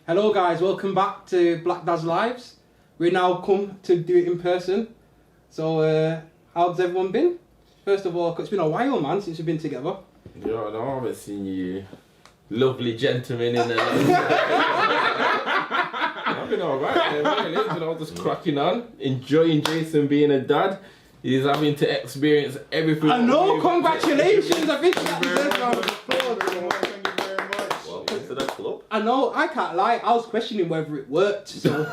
Hello guys, welcome back to Black Dad's Lives. We're now come to do it in person. So how's everyone been? First of all, 'cause it's been a while, man, since we've been together. Yeah, no, I haven't seen you lovely gentlemen in there. I've been alright, really. You know, just cracking on, enjoying Jason being a dad. He's having to experience everything. I know, congratulations! I think that's Welcome to the club. I know, I can't lie, I was questioning whether it worked, so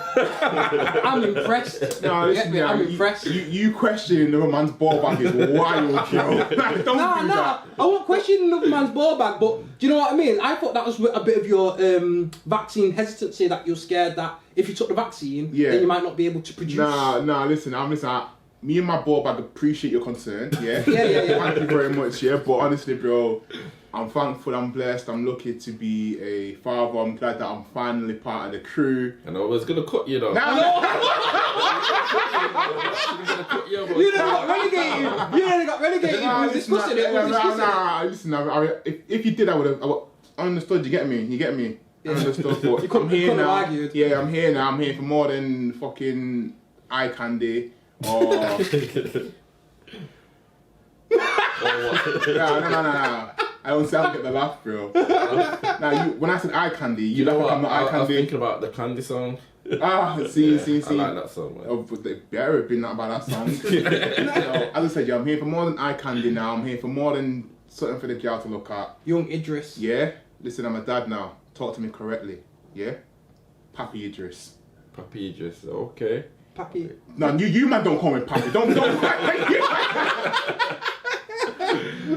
I'm impressed. No, listen, I'm impressed. You questioning another man's ball bag is wild, yo. Don't do that. I won't question another man's ball bag, but do you know what I mean? I thought that was a bit of your vaccine hesitancy, that you're scared that if you took the vaccine, then you might not be able to produce. Nah, listen, me and my ball bag appreciate your concern, yeah? Yeah. Thank you very much, yeah? But honestly, bro, I'm thankful, I'm blessed, I'm lucky to be a father. I'm glad that I'm finally part of the crew. And I was gonna cut you though. You never got relegated. You never got relegated. We was discussing it. Listen, if you did, I would have understood. You get me? I understood. But You couldn't have argued. Yeah, I'm here now. I'm here for more than fucking eye candy. Or... No. I don't say I'll get the laugh, bro. Now, when I said eye candy, you know what? I'm not eye candy. I was thinking about the Candy song. See. I like that song, man. Oh, but they better have been about that song. So, as I said, I'm here for more than eye candy now. I'm here for more than something for the girl to look at. Young Idris. Yeah? Listen, I'm a dad now. Talk to me correctly. Yeah? Papi Idris. Papi Idris, okay. Papi. No, you man don't call me Papi. Don't.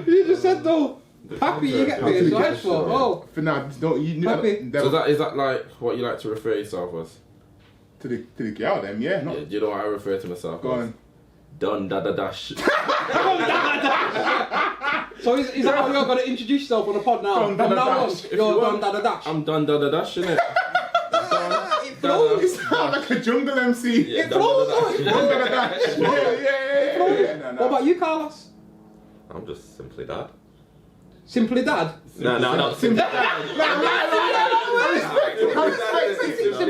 You just said though. Papi, you get me. So I thought, For now, don't you know? Papi. So is that like what you like to refer yourself as? To the girl, then, yeah. Not, Yeah, do you know what I refer to myself Go as? on. Dun da da dash. So is that how you're gonna introduce yourself on the pod now? Dun, da, da, dash. You're Dun Da Da Dash. I'm dun da da dash, innit? It flows. You sound like a jungle MC. Yeah, It flows. Yeah. What about you, Carlos? I'm just simply dad. Simply Dad. No, not simply dad.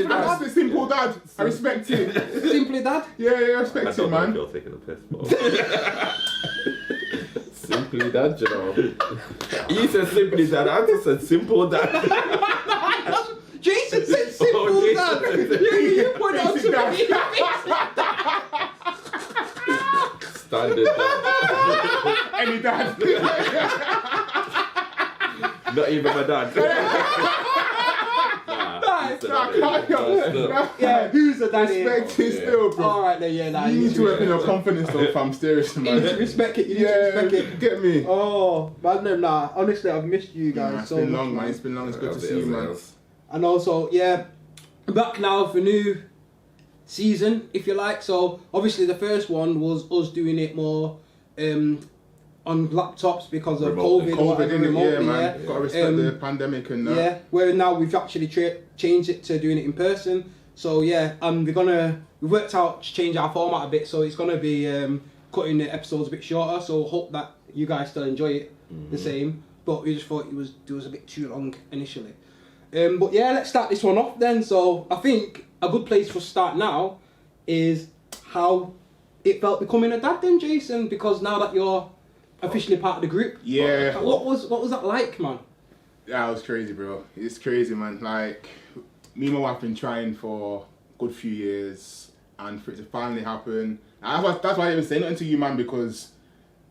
That's the simple dad. I respect it. Simply Dad. Yeah, I respect I it, don't know if man. you're taking the piss, but Simply dad, you know. You said simply dad, I just said simple dad. Jason said simple Dad. You put it on to me. Standard dad. Any dad. Not even my dad. Yeah, who's the daddy? Respect it still, bro. Alright then, yeah, nah. You need to work on your confidence though, fam. Seriously, You need to man. respect it, you need to respect it. Get me. Oh, man, no, nah. Honestly, I've missed you guys It's so been much. long, man. It's been long. It's good to see you, man. And also, yeah, back now for new season, if you like. So obviously the first one was us doing it more on laptops because of Remotely. COVID, or whatever, innit? remotely, Yeah, man. Gotta respect the pandemic and that. Yeah, where now we've actually changed it to doing it in person. So yeah, we've worked out to change our format a bit, so it's gonna be cutting the episodes a bit shorter. So hope that you guys still enjoy it the same. But we just thought it was a bit too long initially. But yeah, let's start this one off then. So I think a good place for start now is how it felt becoming a dad then, Jason, because now that you're officially part of the group. Yeah. What was that like, man? Yeah, it was crazy, bro. It's crazy, man. Like, me and my wife been trying for a good few years, and for it to finally happen. And that's why I didn't say nothing to you, man, because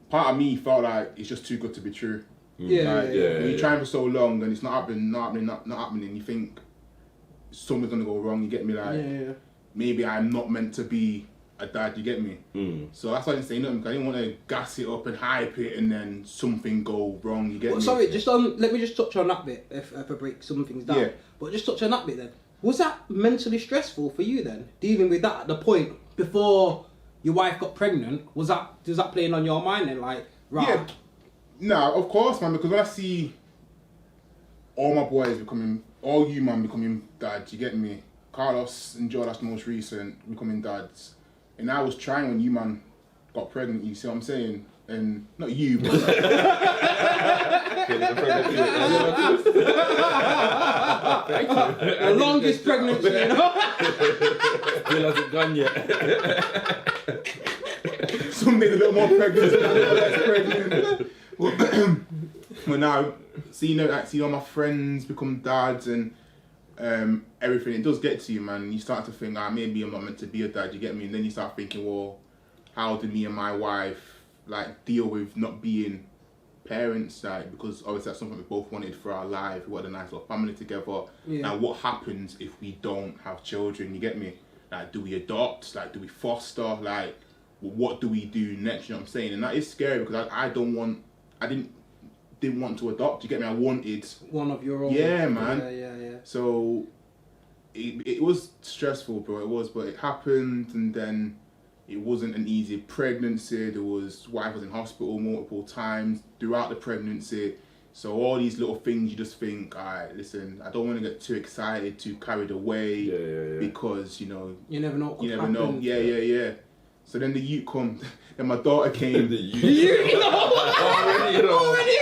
part of me felt like it's just too good to be true. Yeah, Like, yeah. when you're trying for so long and it's not happening, and you think something's gonna go wrong. You get me? Like, Yeah. maybe I'm not meant to be a dad. You get me? So that's why I didn't say nothing, because I didn't want to gas it up and hype it and then something go wrong. You get me? Sorry, just let me just touch on that bit if I break some things down. Yeah. But just touch on that bit then. Was that mentally stressful for you then, dealing with that at the point before your wife got pregnant, does that playing on your mind then? Like, right. Yeah. No, of course, man, because when I see all my boys all you man becoming dads, you get me? Carlos and Joe, that's the most recent, becoming dads. And I was trying when you man got pregnant, you see what I'm saying? And not you, but The longest pregnancy, you know? Still hasn't gone yet. some days a little more pregnant, some days less pregnant. But now, seeing all my friends become dads and everything, it does get to you, man. You start to think, maybe I'm not meant to be a dad, you get me? And then you start thinking, well, how do me and my wife like deal with not being parents, like, because obviously that's something we both wanted for our life. We wanted a nice little family together. Yeah. And what happens if we don't have children? You get me? Like, do we adopt? Like, do we foster? Like, what do we do next? You know what I'm saying? And that is scary because I didn't want to adopt. You get me? I wanted one of your own. Yeah, man. Yeah. So it was stressful, bro. It was, but it happened, and then it wasn't an easy pregnancy. Wife was in hospital multiple times throughout the pregnancy. So all these little things, you just think, all right, listen, I don't want to get too excited, too carried away, because, you know, you never know what could you never happen. know. Yeah. So then the youth come, then my daughter came.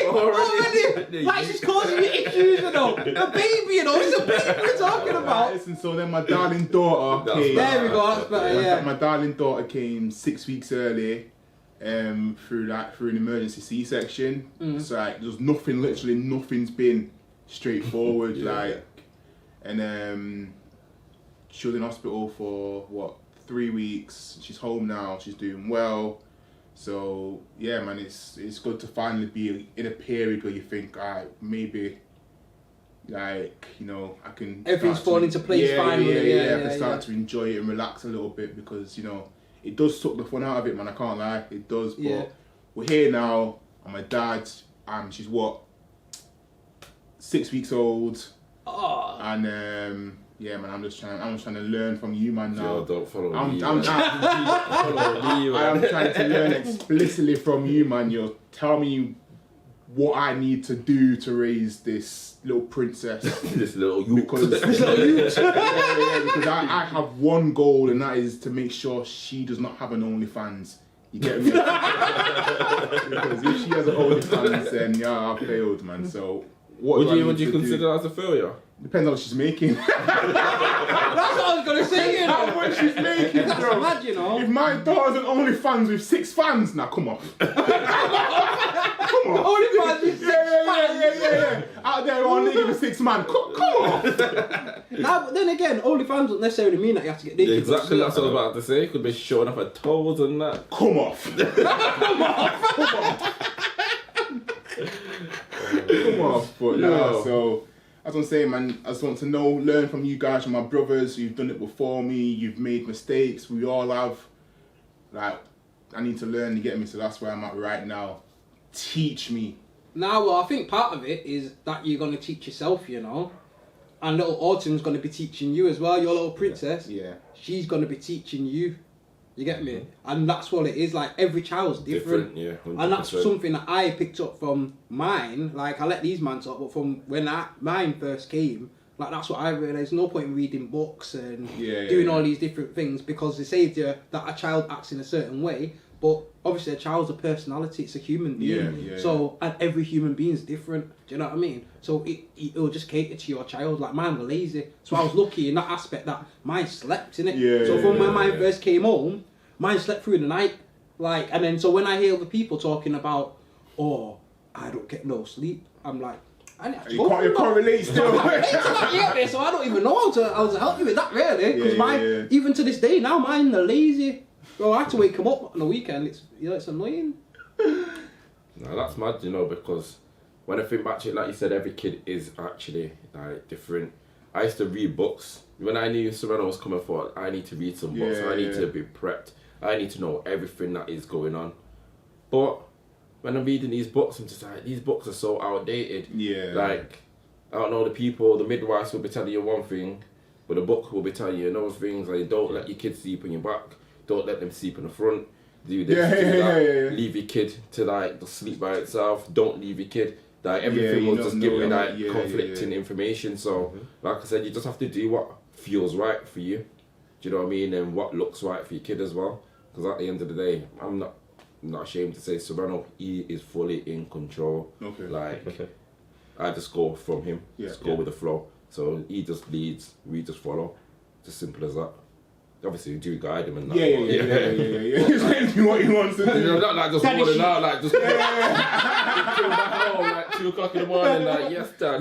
Already. Like, she's causing you issues, you know. A baby, you know. It's a baby we're talking about. Listen, so then my darling daughter came. There we go, that's better, yeah. My darling daughter came 6 weeks early, through an emergency C-section. So like, there's nothing's been straightforward. And she was in hospital for 3 weeks. She's home now. She's doing well. So yeah, man, it's good to finally be in a period where you think, alright, maybe, like, you know, I can. Everything's falling into place finally. I can start to enjoy it and relax a little bit, because, you know, it does suck the fun out of it, man. I can't lie, it does. But we're here now. I'm a dad. She's 6 weeks old. Oh. And yeah, man, I'm just trying to learn from you, man. Now, Yo, don't follow me. I'm trying to learn explicitly from you, man. You'll tell me what I need to do to raise this little princess. This little you. Because because I have one goal, and that is to make sure she does not have an OnlyFans. You get me? Because if she has an OnlyFans, then I've failed, man. So what would you consider as a failure? Depends on what she's making. That's what I was gonna say, you know. How much she's making, That's bro. mad, you know. If my daughter's an OnlyFans with 6 fans, now come on. Come on. OnlyFans with 6 fans. Yeah. Out there on nigga with 6 man. Come on. Now, but then again, OnlyFans doesn't necessarily mean that you have to get naked. Exactly, that's what I was about to say. Could be showing off her toes and that. Come off. Come off. But no, so as I'm saying, man, I just want to learn from you guys, from my brothers. You've done it before me. You've made mistakes. We all have. Like, I need to learn, you get me? So that's where I'm at right now. Teach me. Now, well, I think part of it is that you're going to teach yourself, you know. And little Autumn's going to be teaching you as well, your little princess. Yeah. She's going to be teaching you. You get me? And that's what it is. Like, every child's different. Yeah, 100%. And that's something that I picked up from mine. Like, I let these man talk, but from when mine first came, like, that's what I realised. No point in reading books and doing all these different things, because they say to you that a child acts in a certain way. But obviously, a child's a personality. It's a human being. So, and every human being is different. Do you know what I mean? So it'll just cater to your child. Like, mine were lazy. So I was lucky in that aspect that mine slept, innit? So from when mine first came home, mine slept through the night. Like, and then so when I hear other people talking about, oh, I don't get no sleep, I'm like, You can't relate still. So I don't even know how to help you with that, really. Because mine, even to this day now, mine are lazy. Bro, I have to wake them up on the weekend. It's annoying. No, that's mad, you know, because when I think back to it, like you said, every kid is actually like different. I used to read books. When I knew Serena was coming forward, I need to read some books. I need to be prepped. I need to know everything that is going on. But when I'm reading these books, I'm just like, these books are so outdated. Like, I don't know, the midwives will be telling you one thing, but the book will be telling you another thing. Like, don't let your kids sleep on your back. don't let them sleep in the front. Do this, Yeah, do yeah, that. yeah, yeah. Leave your kid to like just sleep by itself. Don't leave your kid. Like everything you was don't just know, giving like yeah, conflicting information. So like I said, you just have to do what feels right for you. Do you know what I mean? And what looks right for your kid as well. Because at the end of the day, I'm not ashamed to say Serrano, he is fully in control. Okay. Like I just go from him. Just go with the flow. So he just leads, we just follow. Just simple as that. Obviously, we do guide him and that. Yeah. He's letting me what he wants to do. You know, not like just rolling out, like just come back home like 2 o'clock in the morning, like yes, dad.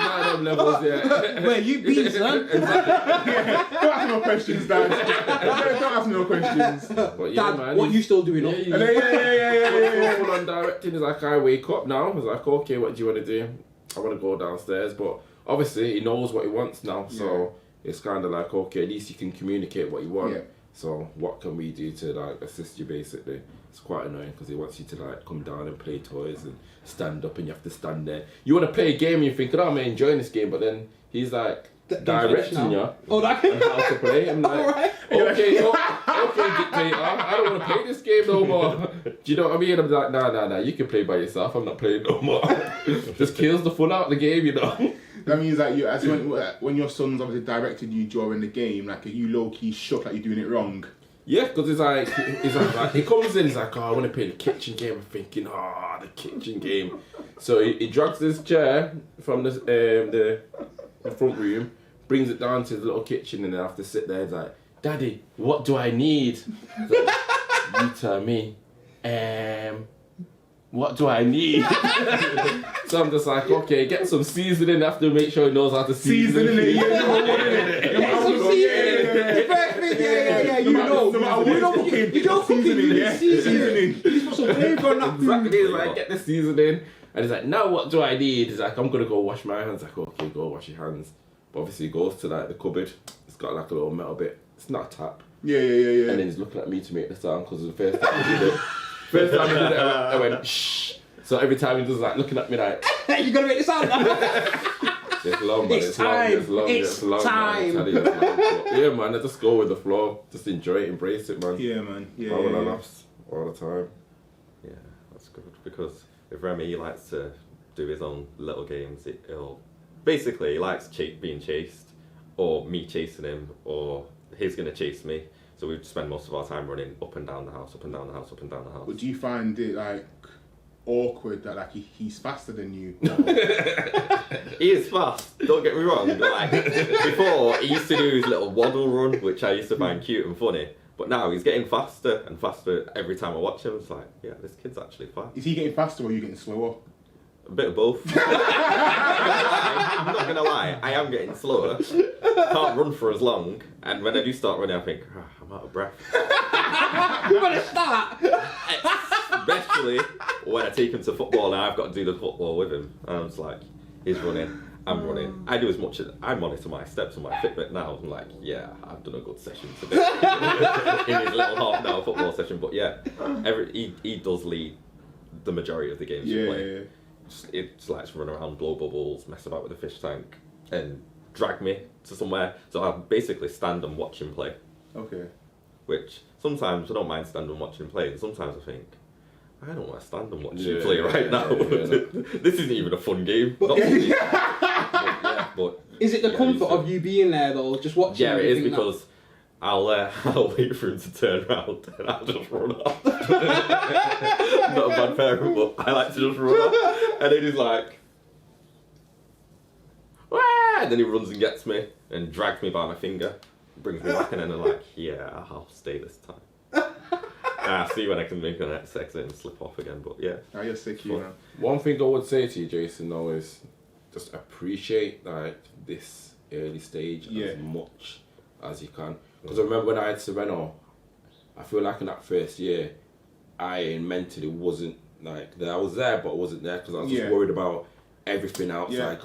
None of them levels, yeah. Where you been, son? Don't ask no questions, Dad. Don't ask no questions. But yeah, Dad, man, what you still doing? Yeah. full on directing is like I wake up now. It's like okay, what do you want to do? I want to go downstairs, but obviously he knows what he wants now, so it's kind of like okay, at least you can communicate what you want. Yeah. So what can we do to like assist you basically? It's quite annoying because he wants you to like come down and play toys and stand up and you have to stand there. You want to play a game and you're thinking, oh, I'm enjoying this game, but then he's like directing you Oh, that on how to play. I'm like, Alright. okay, dictator, I don't want to play this game no more. Do you know what I mean? I'm like, nah, you can play by yourself. I'm not playing no more. Just kills the fun out of the game, you know. That means that you, as when your son's obviously directed you during the game, like are you low key shocked like you're doing it wrong? Yeah, because it's like he comes in, he's like, oh, I want to play the kitchen game. I'm thinking, oh, the kitchen game. So he drags this chair from the front room, brings it down to his little kitchen, and then I have to sit there. He's like, Daddy, what do I need? Like, you tell me. What do I need? So I'm just like, okay, get some seasoning. I have to make sure he knows how to season it. Get some seasoning. Perfect. Yeah. You know cooking. You need seasoning. You put some flavour on that food. Exactly. He's like, get the seasoning. And he's like, now what do I need? He's like, I'm going to go wash my hands. Like, okay, go wash your hands. But obviously he goes to like the cupboard. It's got like a little metal bit. It's not a tap. Yeah. And then he's looking at me to make the sound because the first time he did it. I went, shh. So every time he does like looking at me like, You gotta make this sound. it's long, man. It's time. It's long, time. Man. But yeah, man, I just go with the flow. Just enjoy it, embrace it, man. Yeah, man. Yeah. Laughs all the time. Yeah, that's good because with Remy, he likes to do his own little games. He'll basically he likes being chased, or me chasing him, or he's gonna chase me. So we spend most of our time running up and down the house, up and down the house, up and down the house. But do you find it like awkward that like he's faster than you? He is fast, don't get me wrong. But like before, he used to do his little waddle run, which I used to find cute and funny. But now he's getting faster and faster every time I watch him. It's like, yeah, this kid's actually fast. Is he getting faster or are you getting slower? A bit of both. I'm not gonna lie, I am getting slower. Can't run for as long, and when I do start running, I think, I'm out of breath. You better start. Especially when I take him to football and I've got to do the football with him. And I'm just like, he's running, I'm running. I do as much as I monitor my steps on my Fitbit now. I'm like, yeah, I've done a good session today in his little half-an-hour football session. But yeah, he does lead the majority of the games we play. Yeah. It just likes to run around, blow bubbles, mess about with the fish tank, and drag me to somewhere. So I basically stand and watch him play. Okay. Which sometimes I don't mind standing and watching him play, and sometimes I think, I don't want to stand and watch you play right now. This isn't even a fun game. Not for me. but Is it the comfort of you being there though, just watching? Yeah, it is because I'll wait for him to turn around and I'll just run off. Not a bad parent, but I like to just run off. And then he's like, wah! And then he runs and gets me and drags me by my finger, brings me back, and then I'm like, yeah, I'll stay this time. I see when I can make an exit and slip off again, but yeah. Now you're sick, you know. One thing I would say to you, Jason, though, is just appreciate like this early stage as much as you can. Because I remember when I had Sereno, I feel like in that first year, I mentally wasn't like there. I was there, but I wasn't there because I was just worried about everything else. Yeah. Like,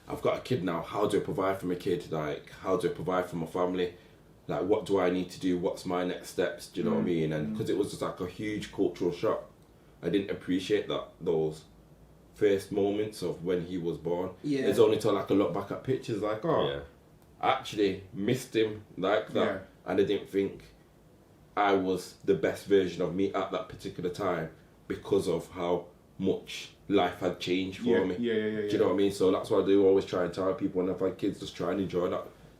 I've got a kid now. How do I provide for my kid? Like, how do I provide for my family? Like, what do I need to do? What's my next steps? Do you know what I mean? And because it was just like a huge cultural shock, I didn't appreciate those first moments of when he was born. Yeah. It's only till like I look back at pictures like, I actually missed him like that. and I didn't think I was the best version of me at that particular time because of how much life had changed for me. Yeah. Do you know what I mean? So that's why I do always try and tell people when I've had kids, just try and enjoy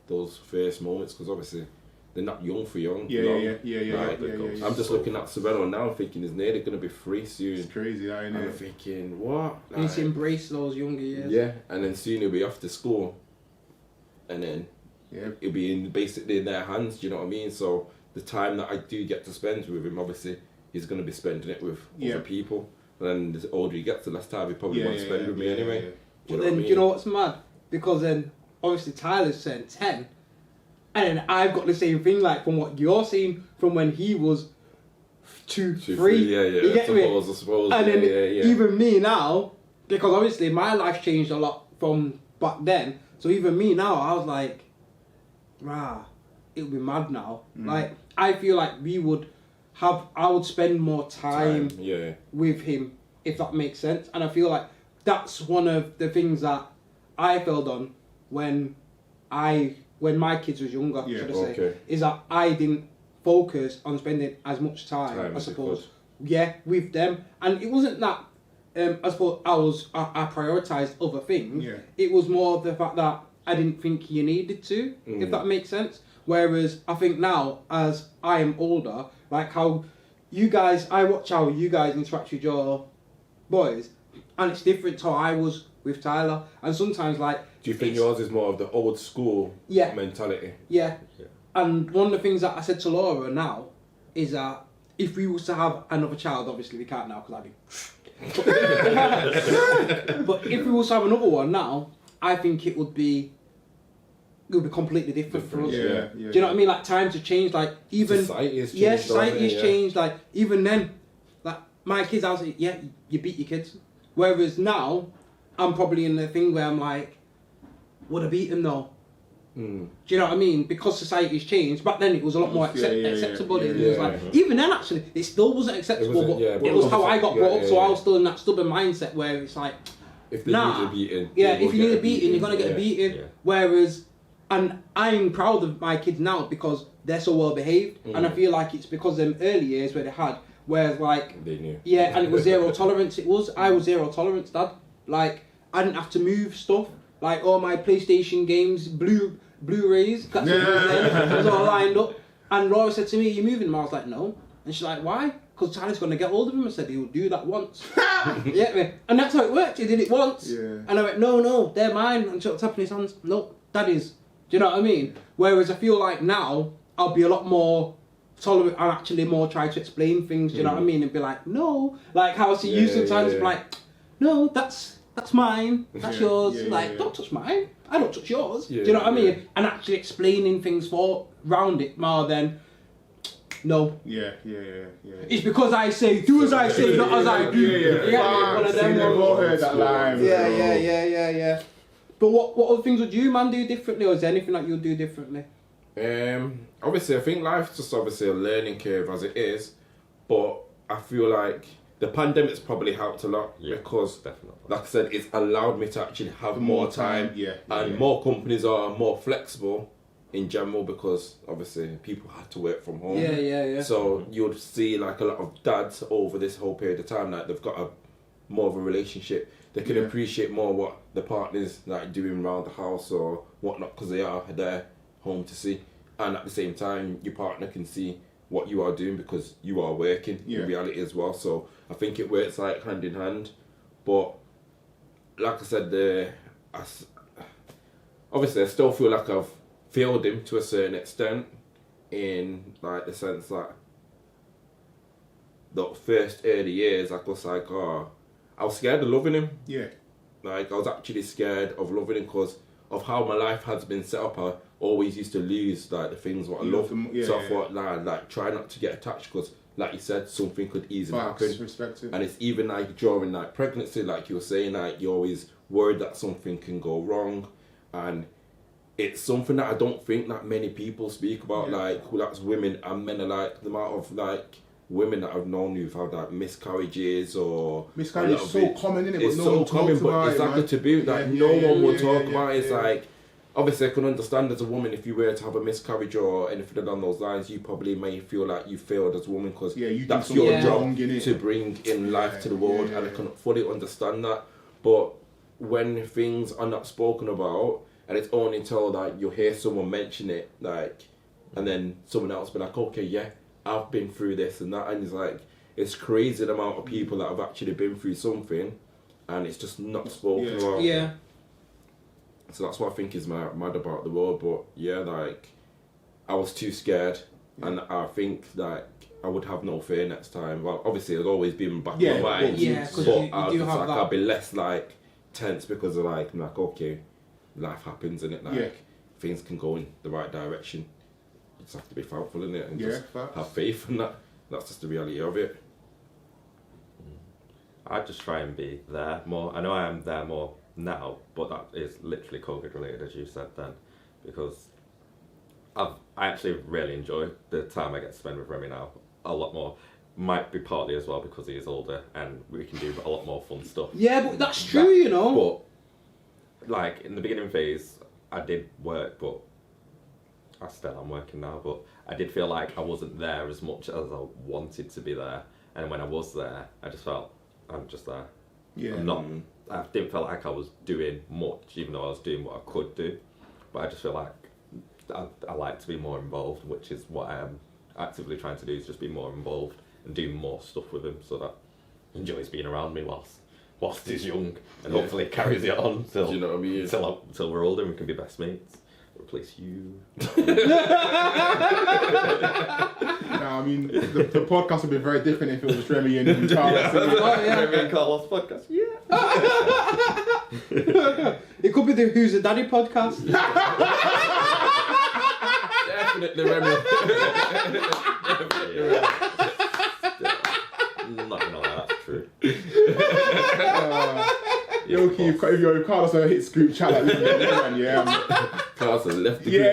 those first moments, because obviously they're not young for young. Yeah. I'm just looking at Savannah now, thinking he's nearly going to be 3 soon. It's crazy, that, isn't And I'm it? thinking, what? You need to embrace those younger years. Yeah, and then soon he'll be off to school, and then it'll be basically in their hands. Do you know what I mean? So the time that I do get to spend with him, obviously, he's going to be spending it with other people. And then the older he gets, the less time he probably wants to spend with me anyway. But then, do you know what's mad? Because then, obviously, Tyler's turned 10. And then I've got the same thing, like, from what you're saying, from when he was 2, 3. You get me? I suppose. And then even me now, because obviously my life changed a lot from back then. So even me now, I was like, rah, it would be mad now. Like, I feel like I would spend more time with him, if that makes sense. And I feel like that's one of the things that I failed on when my kids was younger, should I say, is that I didn't focus on spending as much time I suppose, with them. And it wasn't that, I suppose I prioritised other things. It was more the fact that I didn't think you needed to, if that makes sense. Whereas I think now, as I am older, like how you guys, I watch how you guys interact with your boys, and it's different to how I was with Tyler. And sometimes, like, do you think yours is more of the old school mentality? Yeah. And one of the things that I said to Laura now is that if we was to have another child, obviously we can't now because I'd be. But if we was to have another one now, I think it would be completely different for us. Do you know what I mean? Like, times have changed. Like, even society has changed. Society has changed. Like, even then, like my kids, I was like, you beat your kids. Whereas now, I'm probably in the thing where I'm like, would I beat him though? Do you know what I mean? Because society's changed. Back then, it was a lot more acceptable. It was like, even then, actually, it still wasn't acceptable. But it was how I got brought up. So I was still in that stubborn mindset where it's like, if they need a beating, if you need a beating, you're gonna get a beating. Whereas, and I'm proud of my kids now because they're so well behaved, and I feel like it's because of them early years where they had, whereas like they knew. And it was zero tolerance. I was zero tolerance, Dad. Like, I didn't have to move stuff. Like, all my PlayStation games, Blu-rays, that's what it was then. It was all lined up. And Laura said to me, "Are you moving them?" I was like, "No." And she's like, "Why?" Because Tyler's going to get hold of him. I said, "He'll do that once." And that's how it worked. He did it once. And I went, "No, they're mine." And she was tapping his hands. "No, Daddy's." Do you know what I mean? Whereas I feel like now, I'll be a lot more tolerant and actually more try to explain things. Do you know what I mean? And be like, "No." Like how I see you sometimes be like, "No, that's mine, that's yours." Don't touch mine, I don't touch yours. Do you know what I mean? And actually explaining things around it more than no. It's because I say, do as I say, not as I do. One of them. Heard that line. Yeah. But what other things would you, man, do differently, or is there anything that you'll do differently? Obviously, I think life's just obviously a learning curve as it is, but I feel like the pandemic's probably helped a lot because, like I said, it's allowed me to actually have more time, and more companies are more flexible in general because obviously people had to work from home. So you'd see like a lot of dads over this whole period of time, like they've got more of a relationship. They can appreciate more what the partner's like doing around the house or whatnot because they are there home to see, and at the same time your partner can see what you are doing because you are working in reality as well. So I think it works like hand in hand. But like I said, obviously I still feel like I've failed him to a certain extent in like the sense that the first early years I was like, I was scared of loving him. Like I was actually scared of loving him because of how my life has been set up. I always used to lose like the things what I love. So I thought, like try not to get attached because, like you said, something could easily happen. And it's even like during like pregnancy, like you were saying, like you're always worried that something can go wrong, and it's something that I don't think that many people speak about. Like that's women and men alike. The amount of like women that I've known who've had like miscarriages or miscarriage is so common, isn't it? It's so common, but it's like a taboo. Like no one will talk about it. It's like, obviously I can understand as a woman if you were to have a miscarriage or anything along those lines, you probably may feel like you failed as a woman because that's your job to bring in life to the world, and I can fully understand that. But when things are not spoken about, and it's only until like you'll hear someone mention it, like, and then someone else be like, okay, yeah, I've been through this and that, and it's like, it's crazy the amount of people that have actually been through something, and it's just not spoken about. Yeah. So that's what I think is mad about the world. But yeah, like, I was too scared, and I think like I would have no fear next time. Well, obviously it's always been back in my mind. Yeah, because you do have that. I'll be less like tense because of like I'm like, okay, life happens and it like things can go in the right direction. You just have to be thankful in it and just have faith in that. That's just the reality of it. I just try and be there more. I know I am there more now, but that is literally COVID related, as you said then, because I actually really enjoy the time I get to spend with Remy now a lot more. Might be partly as well because he is older and we can do a lot more fun stuff. Yeah, but that's true, you know. But like in the beginning phase, I did work, but I still am working now. But I did feel like I wasn't there as much as I wanted to be there, and when I was there, I just felt I'm just there. Yeah. I'm not. I didn't feel like I was doing much, even though I was doing what I could do. But I just feel like I like to be more involved, which is what I am actively trying to do, is just be more involved and do more stuff with him, so that he enjoys being around me whilst he's young, and hopefully carries it on till, you know what I mean? till we're older and we can be best mates. Replace you. I mean, the podcast would be very different if it was just Remy and Carlos. Remy and Carlos podcast. It could be the Who's a Daddy podcast. Definitely Remy. Not gonna lie, that's true. If Carlos a hit group chat like this, yeah. Carlos has left the Yeah.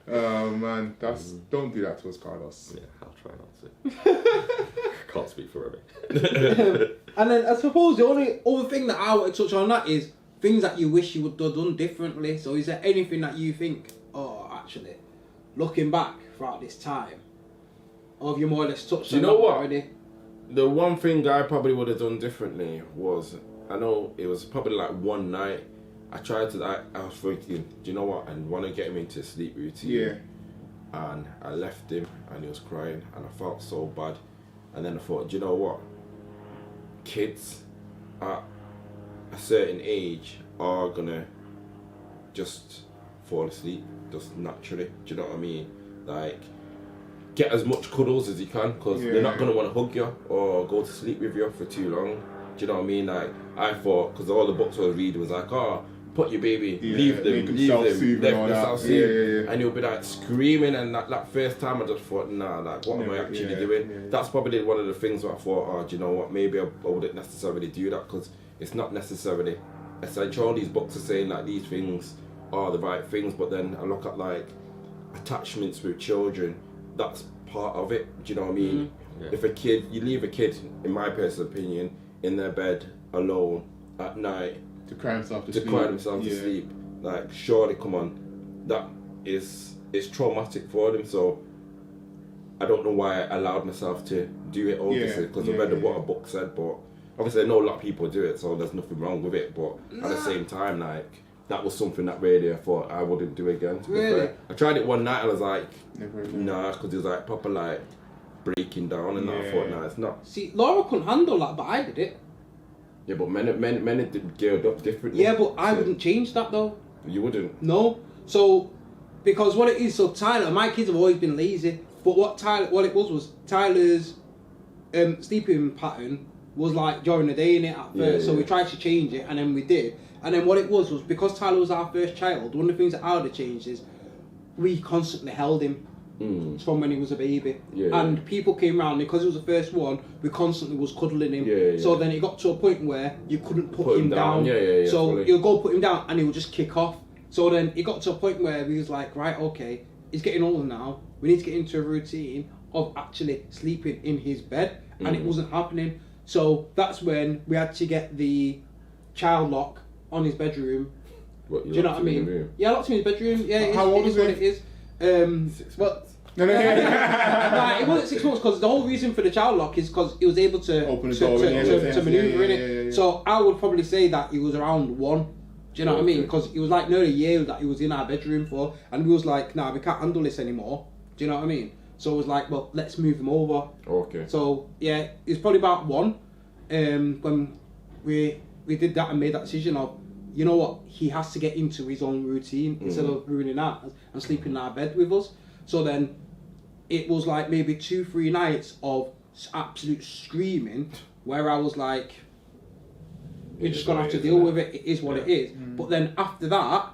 Oh man, don't do that to us, Carlos. Yeah, I'll try not to. Can't speak for Remy. And then I suppose the only other thing that I want to touch on that is things that you wish you would have done differently. So is there anything that you think, oh, actually, looking back throughout this time, or have you more or less touched on that already? The one thing I probably would have done differently was, I know it was probably like one night, I was thinking, do you know what, I want to get him into a sleep routine. Yeah. And I left him and he was crying and I felt so bad. And then I thought, do you know what, kids at a certain age are gonna just fall asleep just naturally, do you know what I mean? Like, get as much cuddles as you can, because they're not going to want to hug you or go to sleep with you for too long. Do you know what I mean? Like, I thought, because all the books I was reading was like, oh, put your baby, leave them, self-soothe. And you'll be like screaming, and that first time I just thought, nah, like, what am I actually doing? Yeah. That's probably one of the things where I thought, oh, do you know what, maybe I wouldn't necessarily do that, because it's not necessarily essential. All these books are saying like these things are the right things, but then I look at like attachments with children, that's part of it, do you know what I mean? Yeah. If you leave a kid, in my personal opinion, in their bed alone at night to cry themselves to sleep, like, surely, come on, that is, it's traumatic for them. So I don't know why I allowed myself to do it, obviously, because I read what a book said, but obviously I know a lot of people do it, so there's nothing wrong with it, but at the same time, like, that was something that really I thought I wouldn't do again. Really? I tried it one night and I was like, nah, because it was like proper like breaking down, and I thought, nah, it's not. See, Laura couldn't handle that, but I did it. Yeah, but men are geared up differently. Yeah, but I wouldn't change that though. You wouldn't? No. So, because what it is, so Tyler, my kids have always been lazy, but what it was Tyler's sleeping pattern was like during the day in it at first, so we tried to change it, and then we did. And then what it was because Tyler was our first child, one of the things that I would have changed is we constantly held him from when he was a baby. And people came around, because he was the first one, we constantly was cuddling him. So then it got to a point where you couldn't put him down. So you'll go put him down and he would just kick off. So then it got to a point where we was like, right, okay, he's getting older now, we need to get into a routine of actually sleeping in his bed, and it wasn't happening. So that's when we had to get the child lock on his bedroom. What, Do you know what I mean? Yeah, I locked him in his bedroom. Yeah, How old is was what he? it is. 6 Well, months. No. nah, it wasn't 6 months because the whole reason for the child lock is because he was able to Open the door, to maneuver in it. yeah. So I would probably say that he was around 1. Do you know what I mean? Because it was like nearly a year that he was in our bedroom for, and we was like, nah, we can't handle this anymore. Do you know what I mean? So it was like, well, let's move him over. Okay. So yeah, it's probably about 1 when we did that and made that decision of, you know what, he has to get into his own routine instead of ruining ours and sleeping in our bed with us. So then it was like maybe 2-3 nights of absolute screaming where I was like, you're just gonna have to deal with it. It is what it is. But then after that,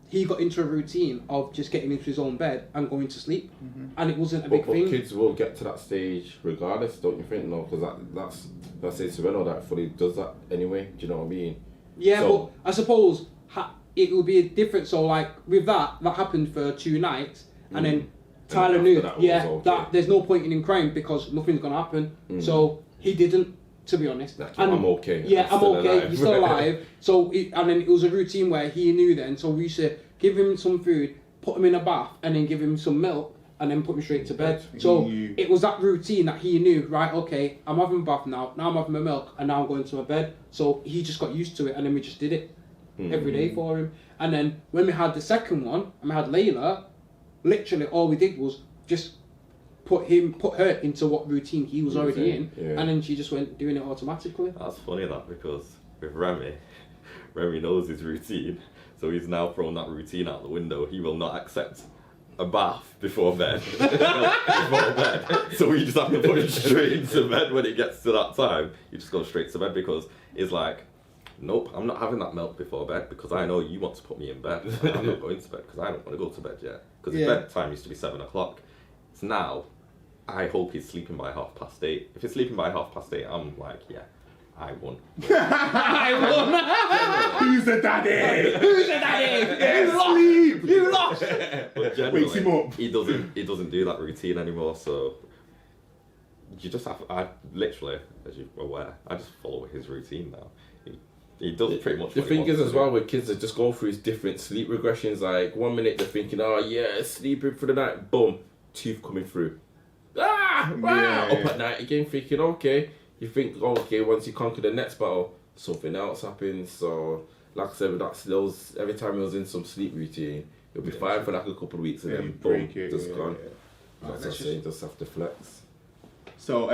he got into a routine of just getting into his own bed and going to sleep, and it wasn't a big But thing. kids will get to that stage regardless, don't you think? No, because that's it. Sereno that fully does that anyway. Do you know what I mean? Yeah, So- but I suppose it would be different. So like with that happened for 2 nights, and then Tyler after knew, that it was okay. that there's no point in him crying because nothing's gonna happen. So he didn't, to be honest. Like, And I'm okay. Yeah, I'm still okay. alive. You're still alive. So and then it was a routine where he knew then. So we used to give him some food, put him in a bath, and then give him some milk, and then put him straight to bed. So it was that routine that he knew. Right, okay, I'm having a bath now. Now I'm having my milk, and now I'm going to my bed. So he just got used to it, and then we just did it every day for him. And then when we had the second one, and we had Layla, literally all we did was just put her into what routine he was already in, yeah. and then she just went doing it automatically. That's funny that because with Remy knows his routine, so he's now thrown that routine out the window. He will not accept a bath before bed. So we just have to put him straight into bed when it gets to that time. You just go straight to bed because it's like, nope, I'm not having that milk before bed because I know you want to put me in bed. I'm not going to bed because I don't want to go to bed yet. Because his bedtime used to be 7 o'clock. It's now, I hope he's sleeping by 8:30. If he's sleeping by 8:30, I'm like, yeah, I won. Who's the daddy? Who's the daddy? Sleep. You lost. But generally, Wakes him up. he doesn't do that routine anymore. So you just have. I literally, as you're aware, I just follow his routine now. He does pretty much. The what he thing wants is to as do. well with kids, they just go through different sleep regressions. Like 1 minute they're thinking, oh yeah, sleeping for the night, boom, tooth coming through. Up at night again, thinking, okay. You think, okay, once you conquer the next battle, something else happens. So, like I said, that's those. Every time he was in some sleep routine, he'll be fine for like a couple of weeks, and then boom, break it, just gone. Right, That's what I'm saying, just have to flex. So,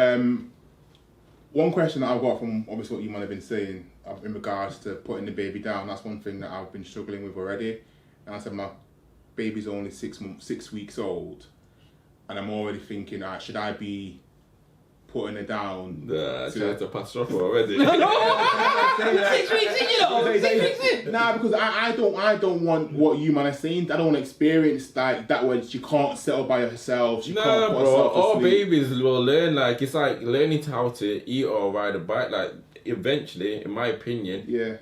one question that I've got from obviously what you might have been saying in regards to putting the baby down, that's one thing that I've been struggling with already. And I said my baby's only 6 weeks old, and I'm already thinking, should I be putting her down? I tried to pass off already. 6 weeks in, you know. 6 weeks in. Nah, because I don't want what you man are saying. I don't want to experience like that where she can't settle by herself. She Nah, can't put bro. herself to All sleep. babies will learn. Like it's like learning how to eat or ride a bike. Like eventually, in my opinion, Yeah.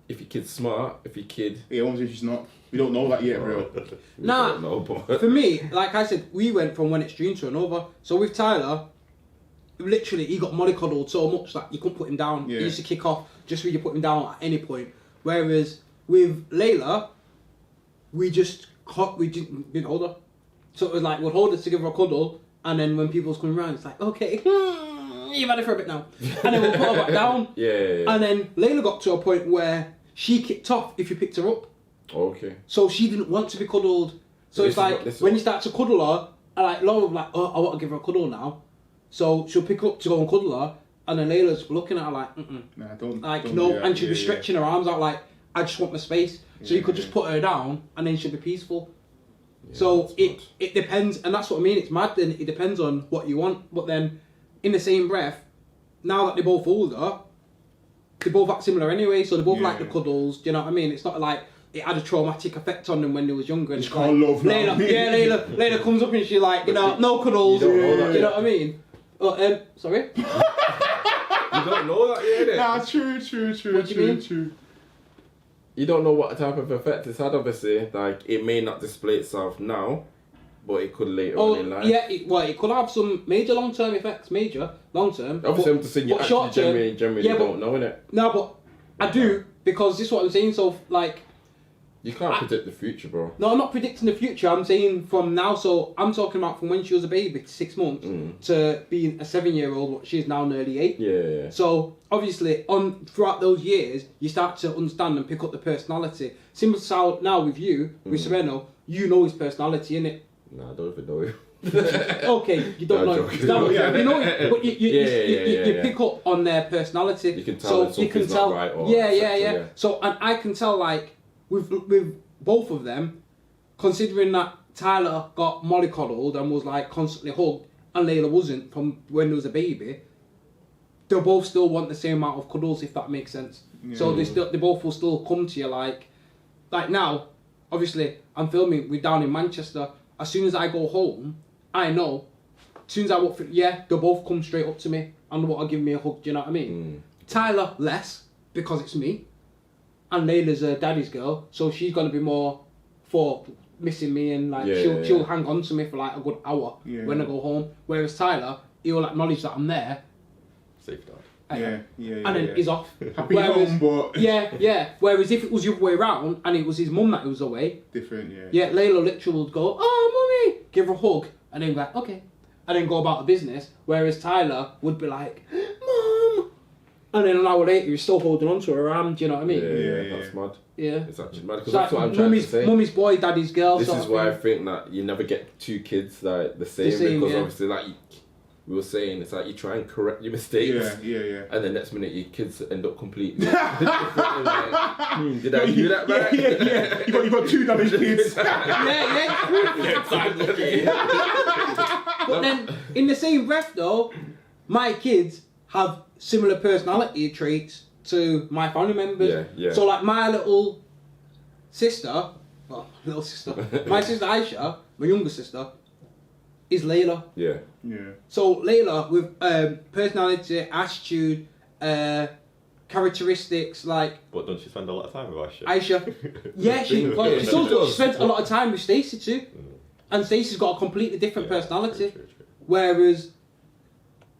if your kid's smart, if your kid, Yeah, what if she's not? We don't know that yet, bro. Nah. no, but For me, like I said, we went from one extreme to another. So with Tyler, literally, he got mollycoddled so much that you couldn't put him down. Yeah. He used to kick off just when you put him down at any point. Whereas with Layla, we didn't hold her. So it was like, we'd hold her to give her a cuddle, and then when people was coming around, it's like, okay, you've had it for a bit now. And then we'll put her back down. yeah. And then Layla got to a point where she kicked off if you picked her up. Okay. So she didn't want to be cuddled. So This it's is like, what- this is when what- you start to cuddle her, and like Laura will be like, oh, I want to give her a cuddle now. So she'll pick up to go and cuddle her, and then Layla's looking at her like, Nah, don't. like don't no, do that. and she'll be Yeah, stretching her arms out like, I just want my space. So you could just put her down, and then she'll be peaceful. Yeah, So that's it good. depends, and that's what I mean. It's mad. Then it depends on what you want. But then, in the same breath, now that they're both older, they both act similar anyway. So they both like the Yeah. cuddles. Do you know what I mean? It's not like it had a traumatic effect on them when they was younger. And Just it's can't like, love now. Layla comes up and she's like, no cuddles. You don't know that Do you know yet. what I mean? Sorry. You don't know that yet, innit? Nah, true. What do you mean? True. You don't know what type of effect it's had, obviously. Like, it may not display itself now, but it could later on in life. Yeah, it could have some major long-term effects. Major long-term. Obviously, I'm just saying you but actually short-term- generally yeah, but- don't know, innit? No, but I do, because this is what I'm saying. So, like, You can't predict the future, bro. no, I'm not predicting the future. I'm saying from now. So I'm talking about from when she was a baby, 6 months, to being a 7-year-old. What she's now nearly 8. Yeah. So obviously, throughout those years, you start to understand and pick up the personality. Similar to how now with you, with Sereno, you know his personality, innit? Nah, I don't even know him. Okay, you don't No, know. joking. You know it, but you Yeah. pick up on their personality. You can tell so when something's not right or yeah. etc., So and I can tell, like, with both of them, considering that Tyler got mollycoddled and was like constantly hugged, and Layla wasn't from when he was a baby, they both still want the same amount of cuddles, if that makes sense. Yeah. So they both will still come to you like now. Obviously, I'm filming. We're down in Manchester. As soon as I go home, I know. As soon as I walk through, they'll both come straight up to me and want to give me a hug. Do you know what I mean? Tyler less, because it's me, and Layla's a daddy's girl, so she's gonna be more for missing me, and like she'll hang on to me for like a good hour when I go home. Whereas Tyler, he'll acknowledge that I'm there. Safe dad. And then he's off. Happy home, but yeah. Whereas if it was the other way around and it was his mum that was away, different. yeah, Layla literally would go, "Oh, mummy," give her a hug, and then be like, "Okay," and then go about the business. Whereas Tyler would be like, "Mum," and then an hour later he's still holding on to her arm. Do you know what I mean? Yeah, that's mad. Yeah. It's actually mad, because So that's like, what I'm trying to say. mummy's boy, daddy's girl. This sort is of why I thing. think that you never get 2 kids like the same, because obviously, like we were saying, it's like you try and correct your mistakes. Yeah. And the next minute your kids end up completely different. Like, did I do that right? Yeah. You got 2 damaged kids. But then, in the same breath though, my kids have similar personality traits to my family members. Yeah. So like my little sister, my sister Aisha, my younger sister, is Layla. Yeah. So Layla with personality, attitude, characteristics like. But don't you spend a lot of time with Aisha? Aisha, yeah, she spent a lot of time with Stacey too, and Stacey's got a completely different personality. True. Whereas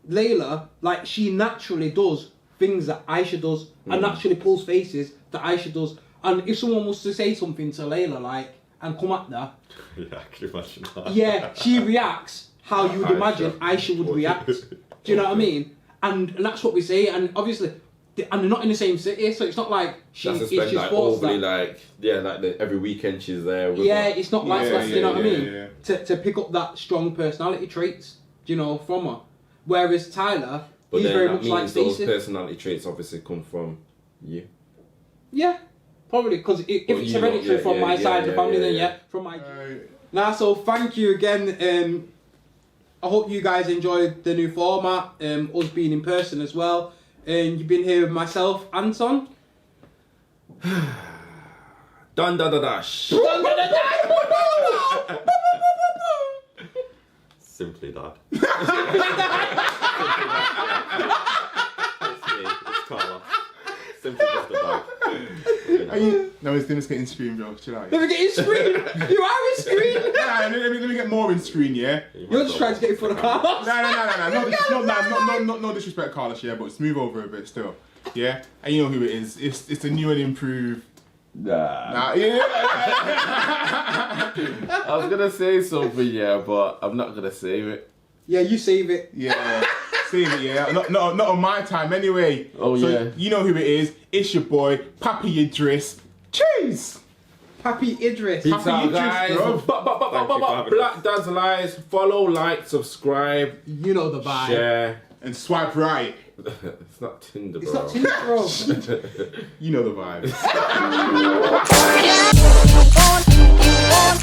Layla, like, she naturally does things that Aisha does, and naturally pulls faces that Aisha does. And if someone was to say something to Layla, like, and come at her, Yeah, I can imagine that. yeah, she reacts how you would imagine Aisha would react. Do you know what I mean? And that's what we say. And obviously, and they're not in the same city, so it's not like she's spend like overly every weekend she's there. With her. It's not like that. Do you know what I mean? Yeah. To pick up that strong personality traits, you know, from her. Whereas Tyler, But he's then very that much like means those Stacey. personality traits obviously come from you. Yeah, probably, because if it's hereditary from my side of the family, then from my. Nah, so thank you again. I hope you guys enjoyed the new format, us being in person as well. And you've been here with myself, Anton. Dun da da dash. Simply dad. It's me, it's Carla. Simply just a dad. No, it's getting screen, bro. Chill out. Let me get in screen. You are in screen. Let me get more in screen, yeah. You're just trying to get in front of Carlos. No disrespect, Carlos, yeah, but smooth over a bit still, yeah. And you know who it is. It's the new and improved. Nah. Yeah. I was gonna say something, but I'm not gonna save it. Yeah, you save it. Yeah. Save it, yeah. Not on my time, anyway. Oh, so yeah. You know who it is. It's your boy, Papi Idris. Cheers. Papi Idris. Peace Papi out, Idris, guys. bro. Thank you for having Black Dad's Lives. Follow, like, subscribe, You know the vibe. share. And swipe right. It's not Tinder, bro. It's not Tinder, bro. You know the vibe. You want